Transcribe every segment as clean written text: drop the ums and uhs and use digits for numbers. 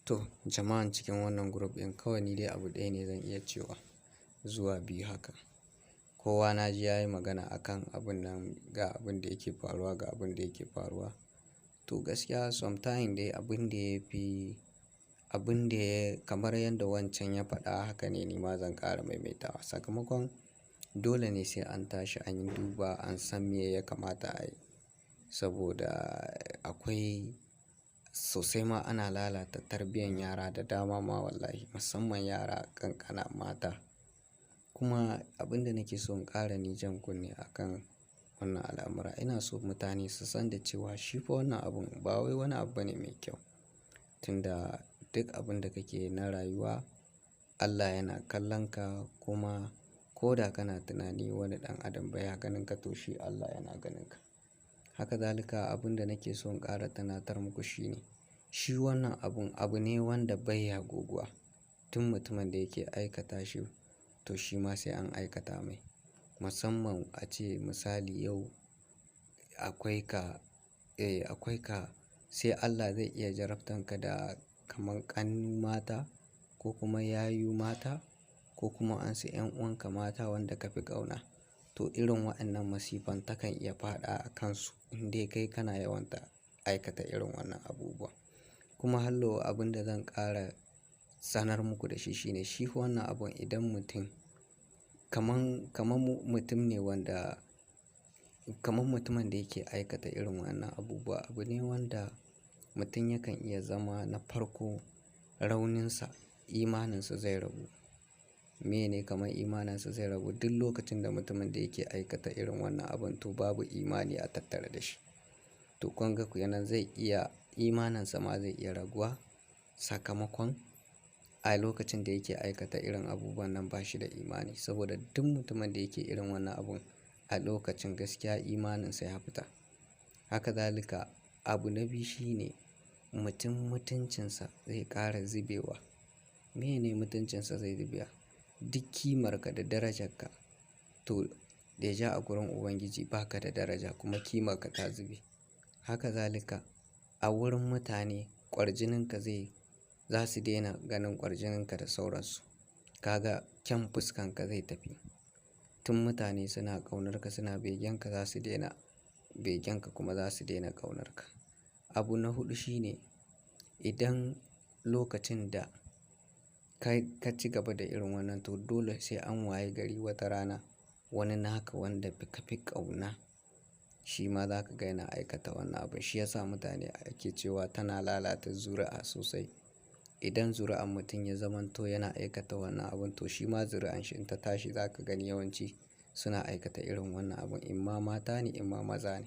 To, jama'an cikin wannan group ɗin kawai ni dai abu ɗaya ne zan iya cewa zuwa biyu haka. Kowa na ji ya yi magana akan abun nan ga abin da yake faruwa ga abin da yake faruwa. To gaskiya sometime dai abin da ya fi abin da ya kamar yadda wancan ya faɗa haka ne nima zan ƙara maimaitawa. Sakamakon dole ne sai an tashi an yi duba an san me ya kamata a yi. Saboda akwai sosai ma ana lalata tarbiyyar yara da dama ma wallahi musamman yara ƙanƙana mata. Kuma abin da nake so in ƙara ni jan kunne a kan wannan al'amura ina so mutane su san da cewa shi fa wannan abun ba wai wani abu bane mai kyau. Tunda duk abin da kake yi na rayuwa Allah yana kallon ka kuma ko da kana tunani wani ɗan adam baya ganin ka to shi Allah yana ganin ka. Haka zalika abin da nake so in ƙara tunatar muku shine shi wannan abun abu ne wanda bai ya goguwa. Tun mutumin da yake aikata shi to shi ma sai an aikata mai. Musamman ace misali yau akwai ka, akwai ka sai Allah zai iya jarabtan ka da kaman ƙannu mata ko kuma yayu mata ko kuma ansu 'yan'uwan ka mata wanda ka fi ƙauna. To irin waɗannan masifan takan iya faɗa a kansu in dai kai kana yawan ta aikata irin wannan abubuwa. Kuma hallau abin da zan ƙara sanar muku da shi shine shi wannan abun idan mutum kaman mutum ne wanda kaman mutumin da yake aikata irin wannan abubuwa abu ne wanda mutum yakan iya zama na farko rauninsa, imaninsa zai ragu. Mene kamar imaninsa zai ragu duk lokacin da mutumin da yake aikata irin wannan abun to babu imani a tattare da shi. To kun ga kenan zai iya imaninsa ma zai iya raguwa. Sakamakon a lokacin da yake aikata irin abubuwan nan ba shi da imani. Saboda duk mutumin da yake irin wannan abun a lokacin gaskiya imaninsa ya fita. Haka zalika abu na biyu shine mutum mutuncinsa zai ƙara zubewa. Mene mutuncinsa zai zube? Duk kimarka da darajarka to deja a gurin Ubangiji ba ka da daraja kuma kimarka ta zube. Haka zalika a wurin mutane ƙwarjininka za su daina ganin ƙwarjininka da sauransu. Kaga kyan fuskanka zai tafi. Tun mutane suna ƙaunarka suna begenka za su daina begenka kuma za su daina ƙaunarka. Abu na huɗu shine idan lokacin da ka ci gaba da irin wannan to dole sai an waye gari wata rana wani naka wanda ka fi ƙauna shi ma za ka ga yana aikata wannan abun. Shi ya sa mutane ake cewa tana lalata zuri'a sosai. Idan zuri'an mutum ya zamanto yana aikata wannan abun to shi ma zuri'an shi in ta tashi za ka gani yawanci suna aikata irin wannan abun. Imma mata ne imma maza ne.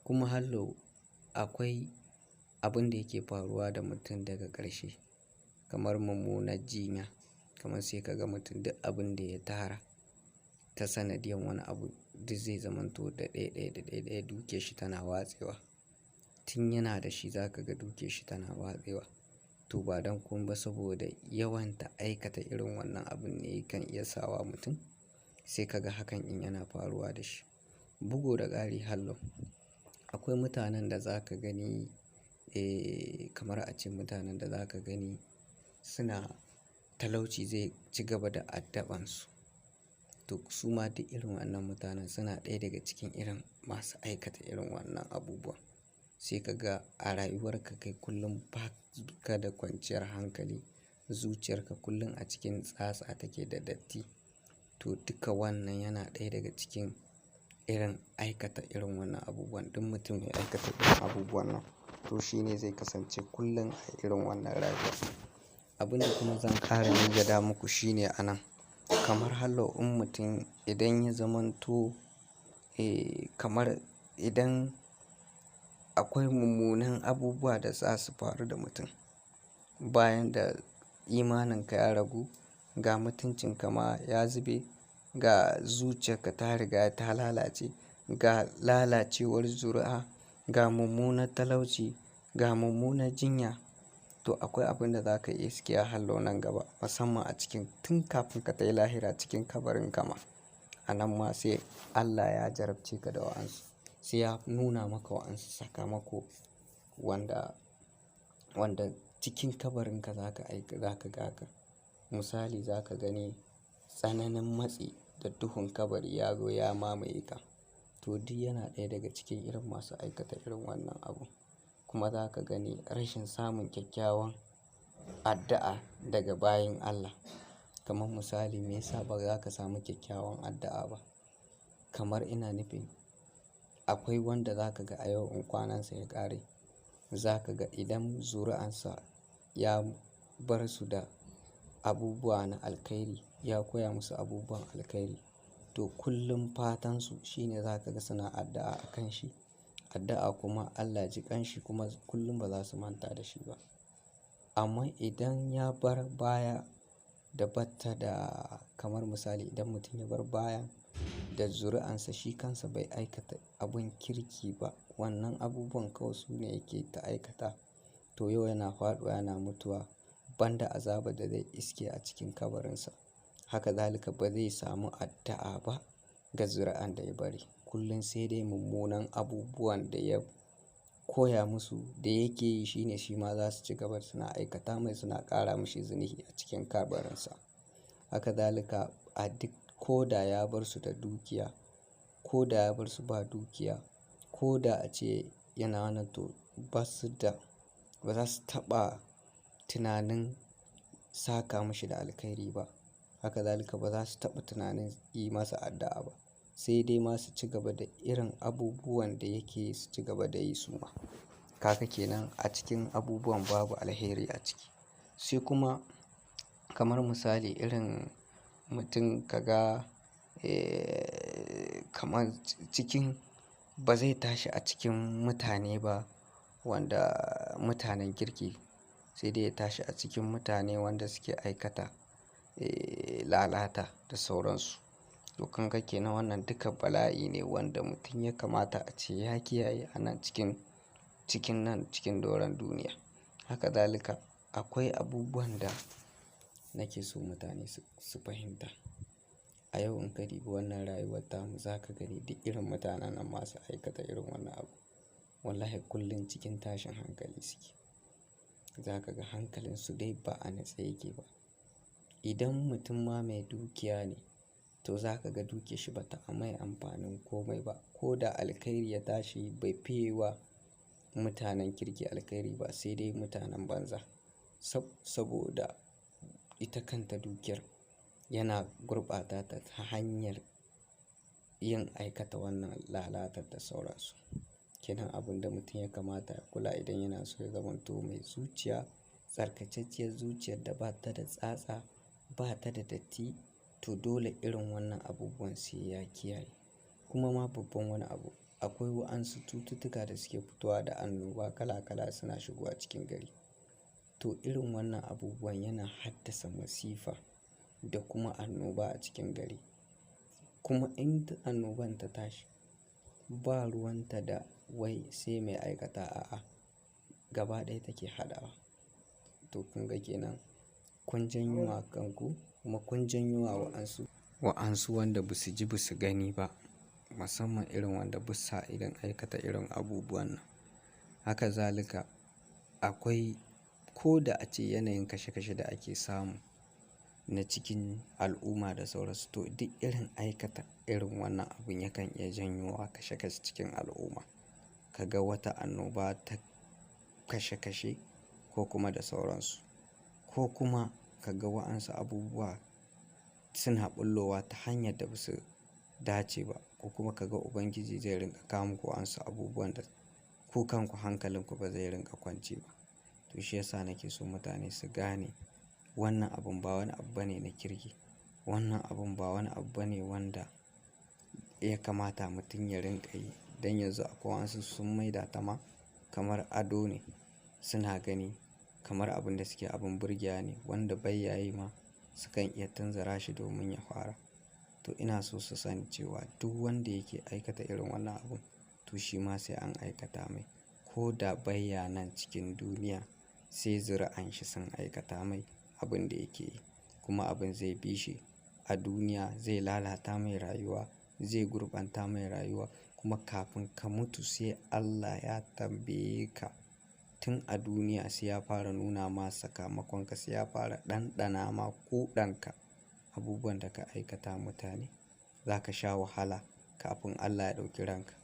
Kuma hallau akwai abin da yake faruwa da mutum daga ƙarshe kamar mummunar jinya. Kamar sai ka ga mutum duk abin da ya tara ta sanadiyan wani abu duk zai zamanto da ɗaya dukiyar shi tana watsewa. Tun yana da shi za ka ga dukiyar shi tana watsewa. To ba don komai ba saboda yawan ta aikata irin wannan abun ne kan iya sawa mutum sai ka ga hakan in yana faruwa da shi. Bugu da ƙari hallau akwai mutanen da za ka gani kamar a ce mutanen da za ka gani suna talauci zai ci gaba da addabansu. To su ma duk irin wannan mutanen suna ɗaya daga cikin irin masu aikata irin wannan abubuwa. Sai ka ga a rayuwarka kai kullum ba ka da kwanciyar hankali. Zuciyarka kullum a cikin tsatsa take da datti. To duka wannan yana ɗaya daga cikin irin aikata irin wannan abubuwan. Duk mutum mai aikata irin abubuwan nan to shi ne zai kasance kullum a irin wannan rayuwa. Abin da kuma zan ƙara jaddada muku shine a nan kamar hallau in mutum idan ya zamanto kamar idan akwai mummunan abubuwa da za su faru da mutum bayan da imaninka ya ragu ga mutuncinka ma ya zube ga zuciyarka ta riga ta lalace ga lalacewar zuri'a ga mummunar talauci ga mummunar jinya to akwai abin da za ka iya iske a hallau nan gaba musamman a cikin tun kafin ka tafi lahira cikin kabarin ka ma. A nan ma sai Allah ya jarabce ka da wa'ansu sai ya nuna maka wa'ansu sakamako wanda cikin kabarinka za ka ga haka. Misali za ka gani tsananin matsi da duhun kabari ya zo ya mamaye ka. To duk yana ɗaya daga cikin irin masu aikata irin wannan abu. Kuma za ka gani rashin samun kyakkyawan addu'a daga bayin Allah. Kamar misali me yasa ba za ka samu kyakkyawan addu'a ba? Kamar ina nufin akwai wanda za ka ga a yau in kwanansa ya ƙare, za ka ga idan zuri'ansa ya bar su da abubuwa na alkhairi, ya koya musu abubuwan alkhairi, to kullum fatansu shine za ka ga suna addu'a a kan shi. Addu'a kuma Allah ji ƙan shi kuma kullum ba za su manta da shi ba. Amma idan ya bar baya da batta da kamar misali idan mutum ya bar baya da zuri'ansa shi kansa bai aikata abun kirki ba, wannan abubuwan kawai su ne yake ta aikata. To yau yana faɗuwa yana mutuwa banda azabar da zai iske a cikin kabarinsa. Haka zalika ba zai samu addu'a ba ga zuri'an da ya bari. Kullum sai dai mummunan abubuwan da ya koya musu da yake yi shine shi ma za su ci gaba suna aikata mai, suna ƙara mashi zunubi a cikin kabarinsa. Haka zalika a duk ko da ya bar su da dukiya, ko da ya bar su ba dukiya, ko da a ce yana nan to ba za su taɓa tunanin saka mashi da alkhairi ba. Haka zalika ba za su taɓa tunanin yi masa addu'a ba. Sai dai ma su ci gaba da irin abubuwan da yake su ci gaba da yi su ma. Kaga kenan a cikin abubuwan babu alheri a ciki. Sai kuma kamar misali irin mutum ka ga kamar cikin ba zai tashi a cikin mutane ba wanda mutanen kirki, sai dai ya tashi a cikin mutane wanda suke aikata lalata da sauransu. To kun ga kenan wannan duka bala'i ne wanda mutum ya kamata a ce ya kiyaye a nan cikin doron duniya. Haka zalika akwai abubuwan da nake so mutane su fahimta. A yau in ka dubi wannan rayuwar tamu za ka gani duk irin mutanen nan masu aikata irin wannan abu. Wallahi kullum cikin tashin hankali suke. Za ka ga hankalinsu dai ba a natse yake ba. Idan mutum ma mai dukiya ne to za ka ga dukiyar shi ba ta mai amfanin komai ba. Ko da alkhairi ya tashi bai fiye wa mutanen kirki alkhairi ba sai dai mutanen banza. Saboda ita kanta dukiyar yana gurɓata ta ta hanyar yin aikata wannan lalatar da sauransu. Kenan abun da mutum ya kamata ya kula idan yana so ya zamanto mai zuciya, tsarkakakkiyar zuciyar da ba ta da tsatsa, ba ta da datti, to dole irin wannan abubuwan sai ya kiyaye. Kuma ma babban wani abu, akwai wa'ansu cututtuka da suke fitowa da annoba kala kala suna shigowa cikin gari. To irin wannan abubuwan yana haddasa masifa da kuma annoba a cikin gari. Kuma in annoban ta tashi ba ruwanta da wai sai mai aikata a'a, gaba ɗaya take haɗawa. To kun ga kenan kun janyo wa kanku kuma kun janyo wa wa'ansu wanda ba su ji ba su gani ba. Musamman irin wanda ba sa irin aikata irin abubuwan nan. Haka zalika akwai ko da a ce yanayin kashe kashe da ake samu na cikin al'umma da sauransu, to duk irin aikata irin wannan abun yakan iya janyo wa kashe kashe cikin al'umma. Ka ga wata annoba ta kashe kashe ko kuma da sauransu. Ko kuma ka ga wa'ansu abubuwa suna ɓullowa ta hanyar da ba su dace ba. Ko kuma ka ga Ubangiji zai rinƙa kawo muku wa'ansu abubuwan da ku kanku hankalinku ba zai rinƙa kwance ba. To shi yasa nake so mutane su gane wannan abun ba wani abu bane na kirki. Wannan abun ba wani abu bane wanda ya kamata mutum ya rinƙa yi. Dan yanzu akwai wa'ansu sun maida ta ma kamar ado ne. Suna gani kamar abun da suke abun burgewa ne wanda bai yayi ma sukan iya tunzura shi domin ya fara. To ina so su sani cewa duk wanda yake aikata irin wannan abun to shi ma sai an aikata mai. Ko da bai ya nan cikin duniya sai zuri'an shi sun aikata mai abin da yake yi. Kuma abin zai bi shi a duniya, zai lalata mai rayuwa, zai gurɓanta mai rayuwa. Kuma kafin ka mutu sai Allah ya tambaye ka tun a duniya sai ya fara nuna ma sakamakonka, sai ya fara ɗanɗana ma kuɗanka abubuwan da ka aikata mutane. Za ka sha wahala kafin Allah ya ɗauki ranka.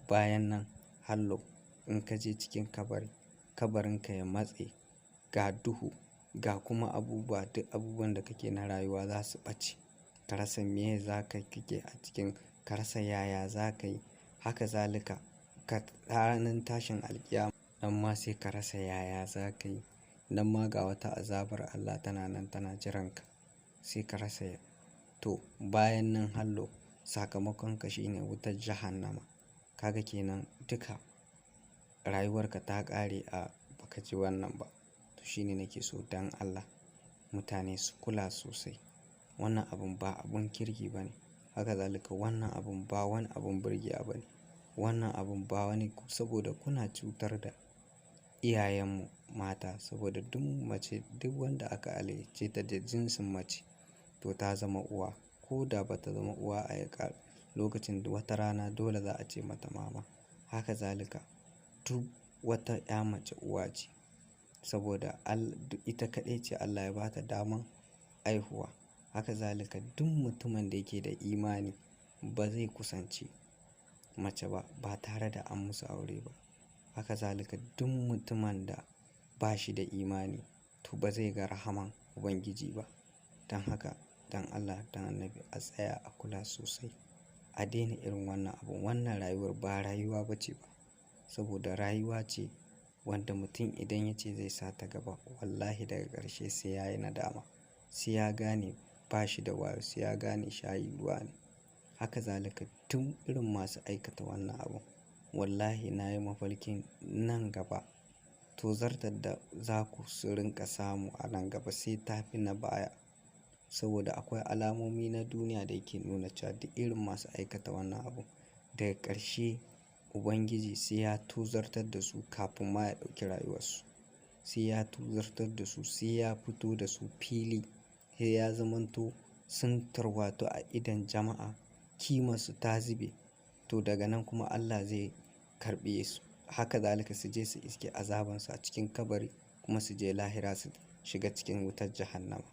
Bayan nan hallau in ka je cikin kabari, kabarinka ya matse, ga duhu, ga kuma abubuwa, duk abubuwan da kake na rayuwa za su ɓace. Ka rasa me za ka kake a cikin, ka rasa yaya za ka yi. Haka zalika ranar tashin alƙiyama nan ma sai ka rasa yaya za ka yi. Nan ma ga wata azabar Allah tana nan tana jiranka, sai ka rasa to bayan nan hallau sakamakonka shine wutar jahannama. Kaga kenan duka rayuwarka ta ƙare a baka ji wannan ba. To shine nake so dan Allah mutane su kula sosai. Wannan abun ba abun kirki ba ne. Haka zalika wannan abun ba wani abun burgewa ba ne. Wannan abun ba wani, saboda kuna cutar da iyayenmu mata. Saboda duk mace, duk wanda aka halicce ta da jinsin mace to ta zama uwa. Ko da ba ta zama uwa a lokacin da wata rana dole za a ce mata mama. Haka zalika duk wata 'ya mace uwa ce, saboda ita kaɗai ce Allah ya ba ta daman haihuwa. Haka zalika duk mutumin da yake da imani ba zai kusanci mace ba tare da an musu aure ba. Haka zalika duk mutumin da ba shi da imani to ba zai ga rahaman Ubangiji ba. Don haka don Allah don Annabi a tsaya a kula sosai. A daina irin wannan abun. Wannan rayuwar ba rayuwa ba ce ba. Saboda rayuwa ce wanda mutum idan ya ce zai sa ta gaba wallahi daga ƙarshe sai ya yi nadama. Sai ya gane ba shi da wayo, sai ya gane shayi ruwa ne. Haka zalika tun irin masu aikata wannan abun wallahi na yi mafarkin nan gaba tozartar da za ku su rinƙa samu a nan gaba sai ta fi na baya. Saboda akwai alamomi na duniya da yake nuna cewa duk irin masu aikata wannan abun daga ƙarshe Ubangiji sai ya tozartar da su kafin ma ya ɗauki rayuwarsu. Sai ya tozartar da su, sai ya fito da su fili, sai ya zamanto sun tarwatu a idon jama'a, kimarsu ta zube. To daga nan kuma Allah zai karɓe su. Haka zalika su je su iske azabansu a cikin kabari kuma su je lahira su shiga cikin wutar jahannama.